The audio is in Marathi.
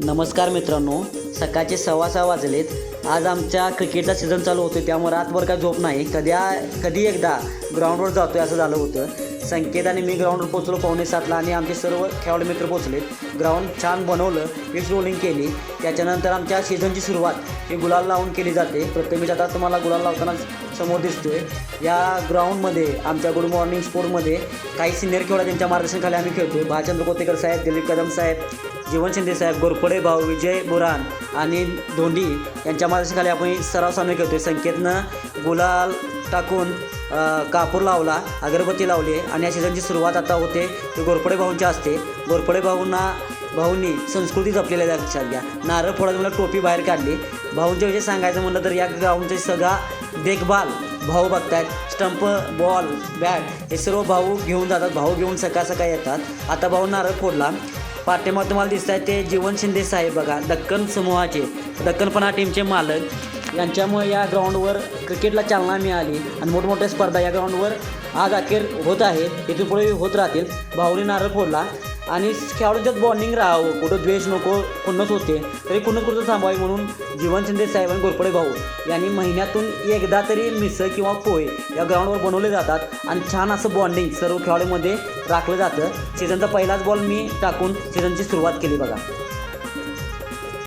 नमस्कार मित्रांनो, सकाळचे 6:15 वाजलेत। आज आमच्या क्रिकेटचा सीझन चालू होतो, त्यामुळे रातभर काय झोप नाही। कधी एकदा ग्राउंडवर जातो आहे असं झालं होतं। संकेत आणि मी ग्राउंडवर पोहोचलो 6:45ला आणि आमचे सर्व खेळाडू मित्र पोहोचले। ग्राउंड छान बनवलं, पिच रोलिंग केली। त्याच्यानंतर आमच्या सीझनची सुरुवात ही गुलाल लावून केली जाते। प्रथमेश आता तुम्हाला गुलाल लावताना समोर दिसतोय। या ग्राउंडमध्ये आमच्या गुड मॉर्निंग स्पोर्टमध्ये काही सिनियर खेळाडू त्यांच्या मार्गदर्शनाखाली आम्ही खेळतो। भालचंद्र कोतेकर साहेब, दिलीप कदम साहेब, जीवन शिंदे साहेब, गोरपडे भाऊ, विजय बुरान आणि धोंडी यांच्या मार्गदर्शनाखाली आपण सराव सामने खेळतो आहे। संकेतनं गुलाल टाकून कापूर लावला, अगरबत्ती लावली आणि या सीझनची सुरुवात आता होते ते गोरपडे भाऊंच्या असते। गोरपडे भाऊंनी संस्कृती जपलेल्या लक्षात घ्या। नारळ फोडायचं मला टोपी बाहेर काढली। भाऊंच्या विषयी सांगायचं म्हणलं तर या ग्राउंडचे सगळा देखभाल भाऊ बघतायत। स्टंप, बॉल, बॅट हे सर्व भाऊ घेऊन जातात। भाऊ घेऊन सकाळ येतात। आता भाऊ नारळ फोडला। पाठीमागे तुम्हाला दिसत आहे ते जीवन शिंदे साहेब बघा, दक्कन समूहाचे, दक्कनपणा टीमचे मालक। यांच्यामुळे या ग्राउंडवर क्रिकेटला चालना मिळाली आणि मोठमोठ्या स्पर्धा या ग्राउंडवर आज अखेर होत आहेत, इथून पुढे होत राहतील। भाऊने नारळ फोडला आणि खेळाडूंच्यात बॉन्डिंग राहावं, कुठं द्वेष नको, खुन्नस होते तरी खुन्नस थांबवावी म्हणून जीवन शिंदे साहेब आणि गोरपडे भाऊ यांनी महिन्यातून एकदा तरी मिसळ किंवा पोहे या ग्राउंडवर बनवले जातात आणि छान असं बॉन्डिंग सर्व खेळाडूमध्ये राखलं जातं। सीझनचा पहिलाच बॉल मी टाकून सीझनची सुरुवात केली बघा।